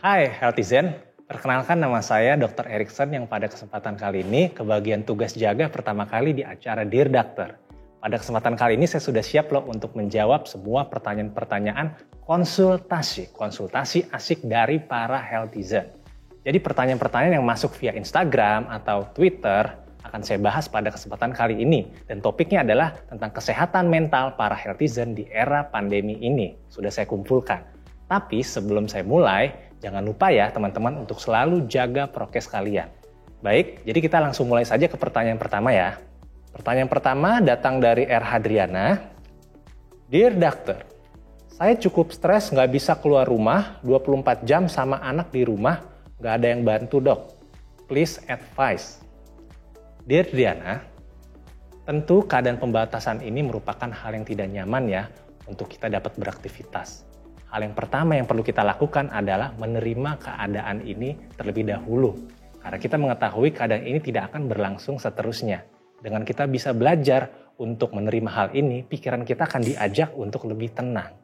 Hai Healthizen, perkenalkan nama saya Dr. Erikson yang pada kesempatan kali ini kebagian tugas jaga pertama kali di acara Dear Doctor. Pada kesempatan kali ini saya sudah siap loh untuk menjawab semua pertanyaan-pertanyaan konsultasi asik dari para Healthizen. Jadi pertanyaan-pertanyaan yang masuk via Instagram atau Twitter akan saya bahas pada kesempatan kali ini. Dan topiknya adalah tentang kesehatan mental para Healthizen di era pandemi ini. Sudah saya kumpulkan. Tapi sebelum saya mulai, jangan lupa ya teman-teman untuk selalu jaga prokes kalian. Baik, jadi kita langsung mulai saja ke pertanyaan pertama ya. Pertanyaan pertama datang dari R. Hadriana. Dear Doctor, saya cukup stres nggak bisa keluar rumah, 24 jam sama anak di rumah, nggak ada yang bantu dok. Please advice. Dear Diana, tentu keadaan pembatasan ini merupakan hal yang tidak nyaman ya untuk kita dapat beraktivitas. Hal yang pertama yang perlu kita lakukan adalah menerima keadaan ini terlebih dahulu. Karena kita mengetahui keadaan ini tidak akan berlangsung seterusnya. Dengan kita bisa belajar untuk menerima hal ini, pikiran kita akan diajak untuk lebih tenang.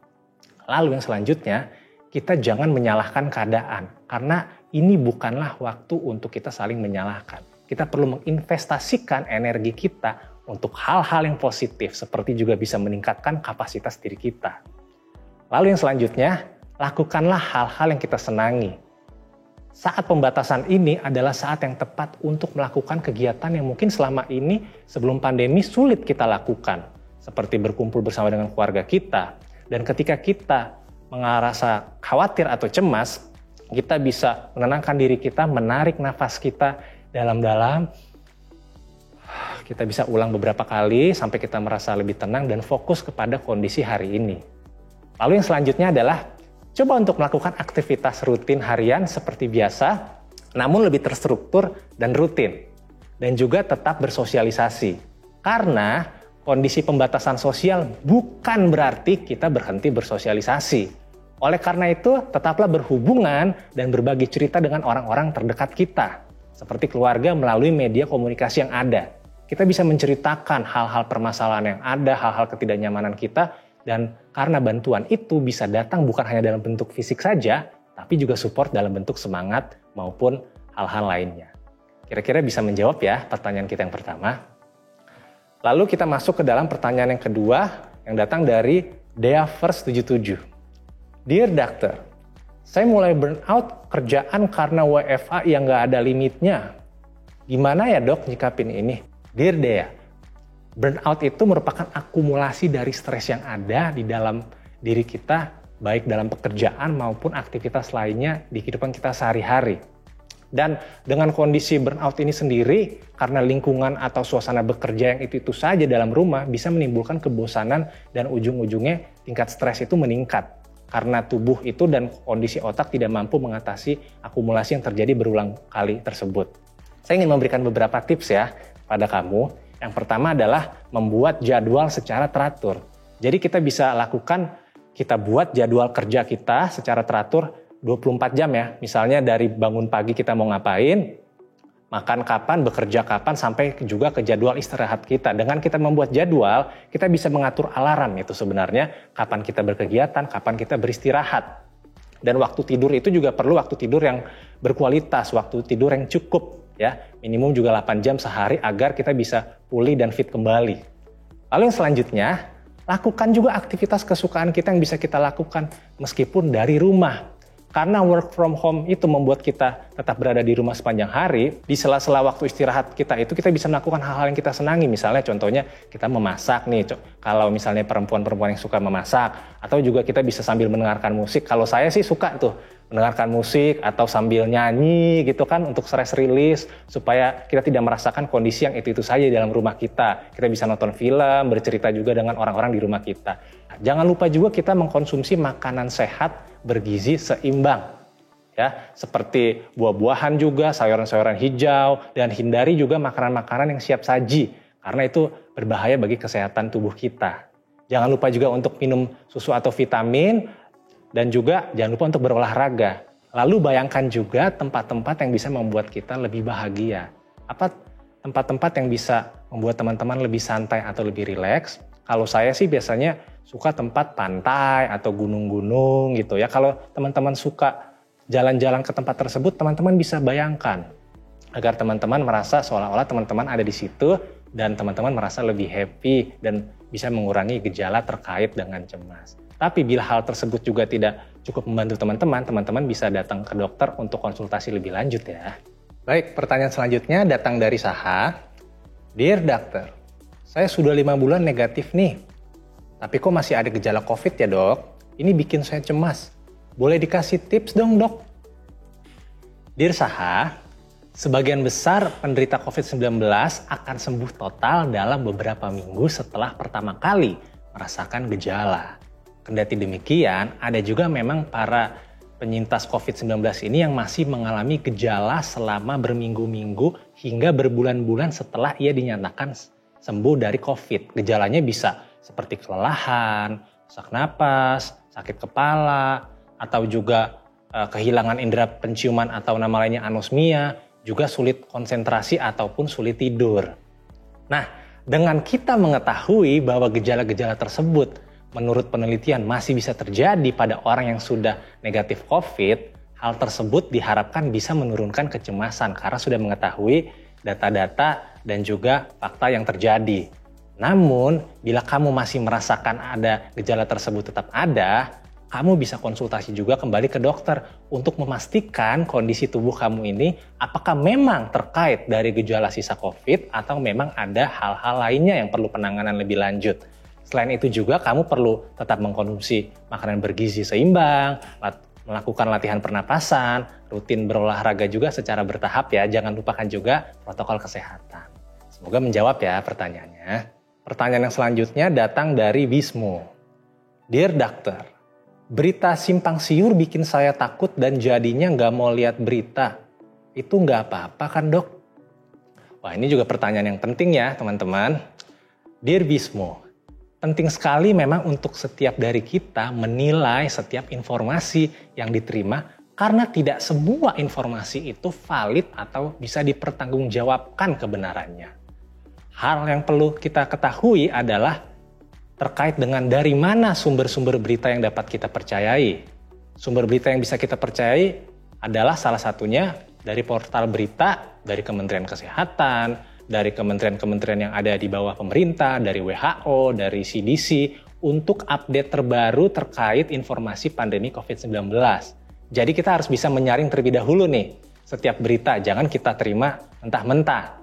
Lalu yang selanjutnya, kita jangan menyalahkan keadaan. Karena ini bukanlah waktu untuk kita saling menyalahkan. Kita perlu menginvestasikan energi kita untuk hal-hal yang positif, seperti juga bisa meningkatkan kapasitas diri kita. Lalu yang selanjutnya, lakukanlah hal-hal yang kita senangi. Saat pembatasan ini adalah saat yang tepat untuk melakukan kegiatan yang mungkin selama ini sebelum pandemi sulit kita lakukan. Seperti berkumpul bersama dengan keluarga kita. Dan ketika kita merasa khawatir atau cemas, kita bisa menenangkan diri kita, menarik nafas kita dalam-dalam. Kita bisa ulang beberapa kali sampai kita merasa lebih tenang dan fokus kepada kondisi hari ini. Lalu yang selanjutnya adalah coba untuk melakukan aktivitas rutin harian seperti biasa, namun lebih terstruktur dan rutin. Dan juga tetap bersosialisasi. Karena kondisi pembatasan sosial bukan berarti kita berhenti bersosialisasi. Oleh karena itu, tetaplah berhubungan dan berbagi cerita dengan orang-orang terdekat kita. Seperti keluarga melalui media komunikasi yang ada. Kita bisa menceritakan hal-hal permasalahan yang ada, hal-hal ketidaknyamanan kita. Dan karena bantuan itu bisa datang bukan hanya dalam bentuk fisik saja, tapi juga support dalam bentuk semangat maupun hal-hal lainnya. Kira-kira bisa menjawab ya pertanyaan kita yang pertama. Lalu kita masuk ke dalam pertanyaan yang kedua yang datang dari Dea177. Dear Doctor, saya mulai burnout kerjaan karena WFA yang nggak ada limitnya. Gimana ya dok nyikapin ini? Dear Dea, burnout itu merupakan akumulasi dari stres yang ada di dalam diri kita, baik dalam pekerjaan maupun aktivitas lainnya di kehidupan kita sehari-hari. Dan dengan kondisi burnout ini sendiri, karena lingkungan atau suasana bekerja yang itu saja dalam rumah bisa menimbulkan kebosanan dan ujung-ujungnya tingkat stres itu meningkat. Karena tubuh itu dan kondisi otak tidak mampu mengatasi akumulasi yang terjadi berulang kali tersebut. Saya ingin memberikan beberapa tips ya pada kamu. Yang pertama adalah membuat jadwal secara teratur. Jadi kita bisa lakukan, kita buat jadwal kerja kita secara teratur 24 jam ya. Misalnya dari bangun pagi kita mau ngapain, makan kapan, bekerja kapan, sampai juga ke jadwal istirahat kita. Dengan kita membuat jadwal, kita bisa mengatur alarm itu sebenarnya, kapan kita berkegiatan, kapan kita beristirahat. Dan waktu tidur itu juga perlu waktu tidur yang berkualitas, waktu tidur yang cukup. Ya, minimum juga 8 jam sehari agar kita bisa pulih dan fit kembali. Lalu yang selanjutnya, lakukan juga aktivitas kesukaan kita yang bisa kita lakukan meskipun dari rumah. Karena work from home itu membuat kita tetap berada di rumah sepanjang hari, di sela-sela waktu istirahat kita itu kita bisa melakukan hal-hal yang kita senangi. Misalnya contohnya kita memasak nih, kalau misalnya perempuan-perempuan yang suka memasak, atau juga kita bisa sambil mendengarkan musik. Kalau saya sih suka tuh mendengarkan musik atau sambil nyanyi gitu kan untuk stress release supaya kita tidak merasakan kondisi yang itu saja dalam rumah kita. Kita bisa nonton film, bercerita juga dengan orang-orang di rumah kita. Jangan lupa juga kita mengkonsumsi makanan sehat bergizi seimbang. Ya, seperti buah-buahan juga, sayuran-sayuran hijau, dan hindari juga makanan-makanan yang siap saji karena itu berbahaya bagi kesehatan tubuh kita. Jangan lupa juga untuk minum susu atau vitamin. Dan juga jangan lupa untuk berolahraga. Lalu bayangkan juga tempat-tempat yang bisa membuat kita lebih bahagia. Apa tempat-tempat yang bisa membuat teman-teman lebih santai atau lebih rileks? Kalau saya sih biasanya suka tempat pantai atau gunung-gunung gitu ya. Kalau teman-teman suka jalan-jalan ke tempat tersebut, teman-teman bisa bayangkan agar teman-teman merasa seolah-olah teman-teman ada di situ dan teman-teman merasa lebih happy dan bisa mengurangi gejala terkait dengan cemas. Tapi bila hal tersebut juga tidak cukup membantu teman-teman, teman-teman bisa datang ke dokter untuk konsultasi lebih lanjut ya. Baik, pertanyaan selanjutnya datang dari Saha. Dear Doctor, saya sudah 5 bulan negatif nih. Tapi kok masih ada gejala COVID ya dok? Ini bikin saya cemas. Boleh dikasih tips dong dok? Dear Saha, sebagian besar penderita COVID-19 akan sembuh total dalam beberapa minggu setelah pertama kali merasakan gejala. Kendati demikian, ada juga memang para penyintas COVID-19 ini yang masih mengalami gejala selama berminggu-minggu hingga berbulan-bulan setelah ia dinyatakan sembuh dari COVID. Gejalanya bisa seperti kelelahan, sesak napas, sakit kepala, atau juga kehilangan indera penciuman atau nama lainnya anosmia, juga sulit konsentrasi ataupun sulit tidur. Nah, dengan kita mengetahui bahwa gejala-gejala tersebut menurut penelitian masih bisa terjadi pada orang yang sudah negatif COVID, hal tersebut diharapkan bisa menurunkan kecemasan karena sudah mengetahui data-data dan juga fakta yang terjadi. Namun, bila kamu masih merasakan ada gejala tersebut tetap ada, kamu bisa konsultasi juga kembali ke dokter untuk memastikan kondisi tubuh kamu ini apakah memang terkait dari gejala sisa COVID atau memang ada hal-hal lainnya yang perlu penanganan lebih lanjut. Selain itu juga kamu perlu tetap mengkonsumsi makanan bergizi seimbang, melakukan latihan pernapasan, rutin berolahraga juga secara bertahap ya, jangan lupakan juga protokol kesehatan. Semoga menjawab ya pertanyaannya. Pertanyaan yang selanjutnya datang dari Wismu. Dear Doctor, berita simpang siur bikin saya takut dan jadinya nggak mau lihat berita. Itu nggak apa-apa kan dok? Wah, ini juga pertanyaan yang penting ya teman-teman. Dear Wismu, penting sekali memang untuk setiap dari kita menilai setiap informasi yang diterima karena tidak semua informasi itu valid atau bisa dipertanggungjawabkan kebenarannya. Hal yang perlu kita ketahui adalah terkait dengan dari mana sumber-sumber berita yang dapat kita percayai. Sumber berita yang bisa kita percayai adalah salah satunya dari portal berita, dari Kementerian Kesehatan, dari kementerian-kementerian yang ada di bawah pemerintah, dari WHO, dari CDC, untuk update terbaru terkait informasi pandemi COVID-19. Jadi kita harus bisa menyaring terlebih dahulu nih setiap berita, jangan kita terima mentah-mentah.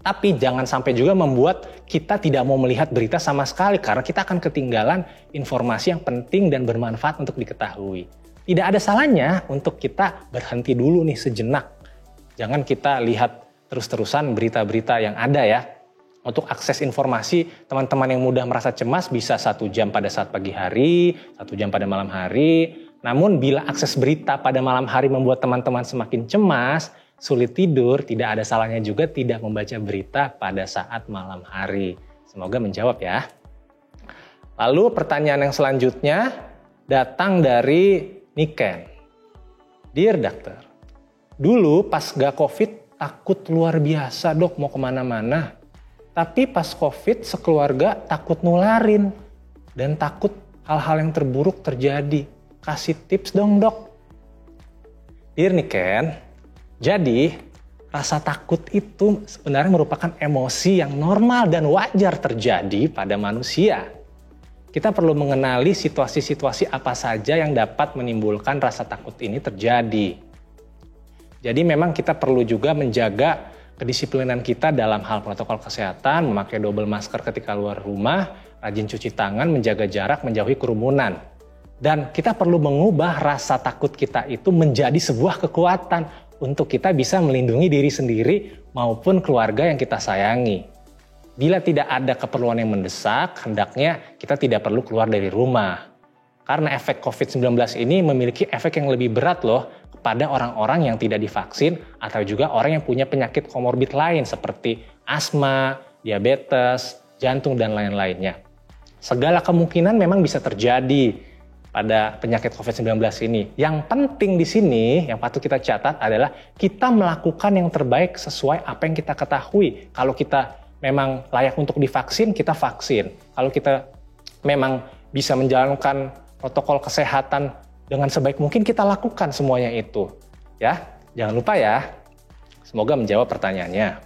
Tapi jangan sampai juga membuat kita tidak mau melihat berita sama sekali karena kita akan ketinggalan informasi yang penting dan bermanfaat untuk diketahui. Tidak ada salahnya untuk kita berhenti dulu nih sejenak. Jangan kita lihat terus-terusan berita-berita yang ada ya. Untuk akses informasi, teman-teman yang mudah merasa cemas bisa 1 jam pada saat pagi hari, 1 jam pada malam hari. Namun bila akses berita pada malam hari membuat teman-teman semakin cemas, sulit tidur, tidak ada salahnya juga tidak membaca berita pada saat malam hari. Semoga menjawab ya. Lalu pertanyaan yang selanjutnya datang dari Niken. Dear Doctor, dulu pas gak COVID takut luar biasa dok mau kemana-mana. Tapi pas COVID sekeluarga takut nularin dan takut hal-hal yang terburuk terjadi. Kasih tips dong dok. Dear Niken, jadi, rasa takut itu sebenarnya merupakan emosi yang normal dan wajar terjadi pada manusia. Kita perlu mengenali situasi-situasi apa saja yang dapat menimbulkan rasa takut ini terjadi. Jadi memang kita perlu juga menjaga kedisiplinan kita dalam hal protokol kesehatan, memakai double masker ketika luar rumah, rajin cuci tangan, menjaga jarak, menjauhi kerumunan. Dan kita perlu mengubah rasa takut kita itu menjadi sebuah kekuatan untuk kita bisa melindungi diri sendiri maupun keluarga yang kita sayangi. Bila tidak ada keperluan yang mendesak, hendaknya kita tidak perlu keluar dari rumah. Karena efek COVID-19 ini memiliki efek yang lebih berat loh kepada orang-orang yang tidak divaksin atau juga orang yang punya penyakit komorbid lain seperti asma, diabetes, jantung, dan lain-lainnya. Segala kemungkinan memang bisa terjadi pada penyakit COVID-19 ini. Yang penting di sini, yang patut kita catat adalah kita melakukan yang terbaik sesuai apa yang kita ketahui. Kalau kita memang layak untuk divaksin, kita vaksin. Kalau kita memang bisa menjalankan protokol kesehatan dengan sebaik mungkin kita lakukan semuanya itu. Ya, jangan lupa ya. Semoga menjawab pertanyaannya.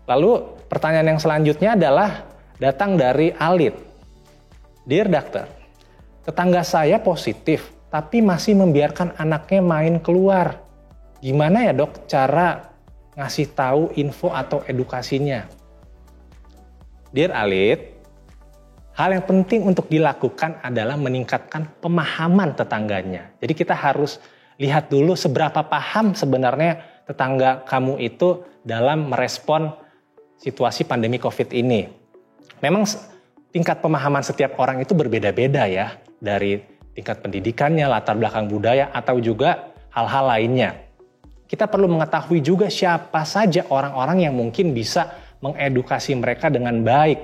Lalu pertanyaan yang selanjutnya adalah datang dari Alit. Dear Doctor, tetangga saya positif tapi masih membiarkan anaknya main keluar. Gimana ya dok cara ngasih tahu info atau edukasinya? Dear Alit, hal yang penting untuk dilakukan adalah meningkatkan pemahaman tetangganya. Jadi kita harus lihat dulu seberapa paham sebenarnya tetangga kamu itu dalam merespon situasi pandemi COVID ini. Memang tingkat pemahaman setiap orang itu berbeda-beda ya. Dari tingkat pendidikannya, latar belakang budaya, atau juga hal-hal lainnya. Kita perlu mengetahui juga siapa saja orang-orang yang mungkin bisa mengedukasi mereka dengan baik.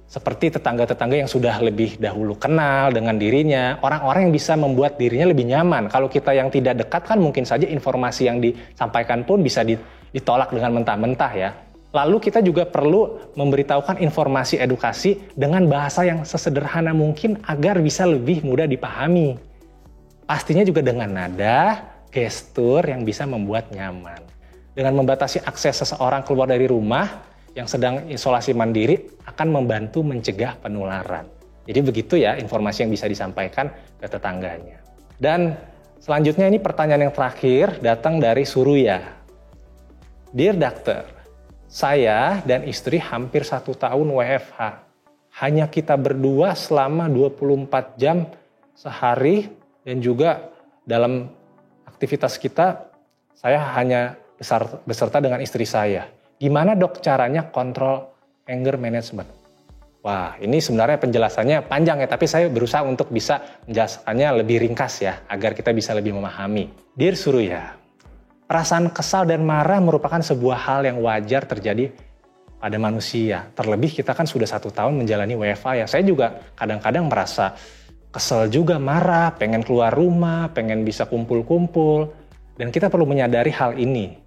Seperti tetangga-tetangga yang sudah lebih dahulu kenal dengan dirinya, orang-orang yang bisa membuat dirinya lebih nyaman. Kalau kita yang tidak dekat kan mungkin saja informasi yang disampaikan pun bisa ditolak dengan mentah-mentah ya. Lalu kita juga perlu memberitahukan informasi edukasi dengan bahasa yang sesederhana mungkin agar bisa lebih mudah dipahami. Pastinya juga dengan nada, gestur yang bisa membuat nyaman. Dengan membatasi akses seseorang keluar dari rumah yang sedang isolasi mandiri akan membantu mencegah penularan. Jadi begitu ya informasi yang bisa disampaikan ke tetangganya. Dan selanjutnya ini pertanyaan yang terakhir datang dari Suruya. Dear Doctor, saya dan istri hampir 1 tahun WFH. Hanya kita berdua selama 24 jam sehari dan juga dalam aktivitas kita saya hanya beserta dengan istri saya. Gimana dok caranya kontrol anger management? Wah, ini sebenarnya penjelasannya panjang ya, tapi saya berusaha untuk bisa menjelaskannya lebih ringkas ya, agar kita bisa lebih memahami. Dear Suruya, perasaan kesal dan marah merupakan sebuah hal yang wajar terjadi pada manusia. Terlebih kita kan sudah 1 tahun menjalani WFH ya. Saya juga kadang-kadang merasa kesel juga, marah, pengen keluar rumah, pengen bisa kumpul-kumpul. Dan kita perlu menyadari hal ini.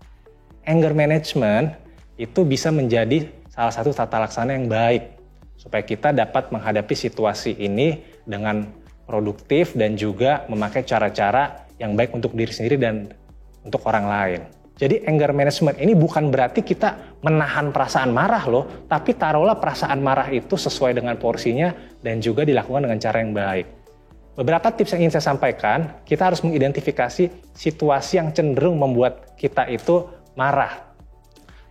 Anger management itu bisa menjadi salah satu tata laksana yang baik. Supaya kita dapat menghadapi situasi ini dengan produktif dan juga memakai cara-cara yang baik untuk diri sendiri dan untuk orang lain. Jadi anger management ini bukan berarti kita menahan perasaan marah loh, tapi taruhlah perasaan marah itu sesuai dengan porsinya dan juga dilakukan dengan cara yang baik. Beberapa tips yang ingin saya sampaikan, kita harus mengidentifikasi situasi yang cenderung membuat kita itu marah.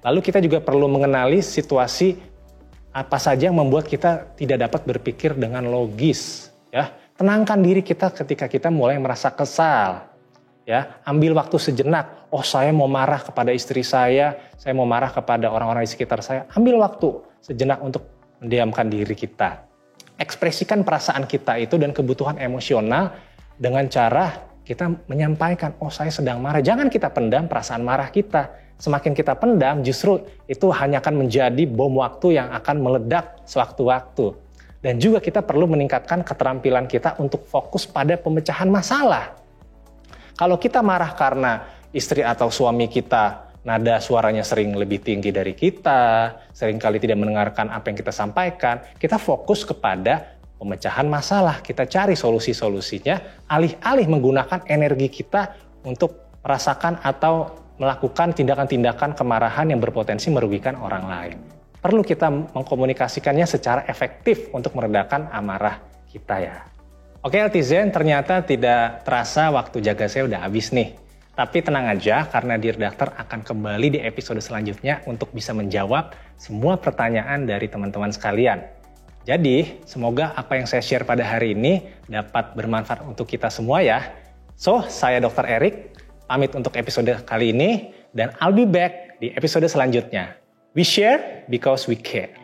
Lalu kita juga perlu mengenali situasi apa saja yang membuat kita tidak dapat berpikir dengan logis. Ya, tenangkan diri kita ketika kita mulai merasa kesal. Ya, ambil waktu sejenak. Oh, saya mau marah kepada istri saya mau marah kepada orang-orang di sekitar saya. Ambil waktu sejenak untuk mendiamkan diri kita. Ekspresikan perasaan kita itu dan kebutuhan emosional dengan cara kita menyampaikan, oh saya sedang marah. Jangan kita pendam perasaan marah kita. Semakin kita pendam, justru itu hanya akan menjadi bom waktu yang akan meledak sewaktu-waktu. Dan juga kita perlu meningkatkan keterampilan kita untuk fokus pada pemecahan masalah. Kalau kita marah karena istri atau suami kita, nada suaranya sering lebih tinggi dari kita, seringkali tidak mendengarkan apa yang kita sampaikan, kita fokus kepada pemecahan masalah. Kita cari solusi-solusinya, alih-alih menggunakan energi kita untuk merasakan atau melakukan tindakan-tindakan kemarahan yang berpotensi merugikan orang lain. Perlu kita mengkomunikasikannya secara efektif untuk meredakan amarah kita ya. Oke Altizen, ternyata tidak terasa waktu jaga saya udah habis nih. Tapi tenang aja karena Dear Doctor akan kembali di episode selanjutnya untuk bisa menjawab semua pertanyaan dari teman-teman sekalian. Jadi semoga apa yang saya share pada hari ini dapat bermanfaat untuk kita semua ya. So, saya Dr. Erik. Pamit untuk episode kali ini dan I'll be back di episode selanjutnya. We share because we care.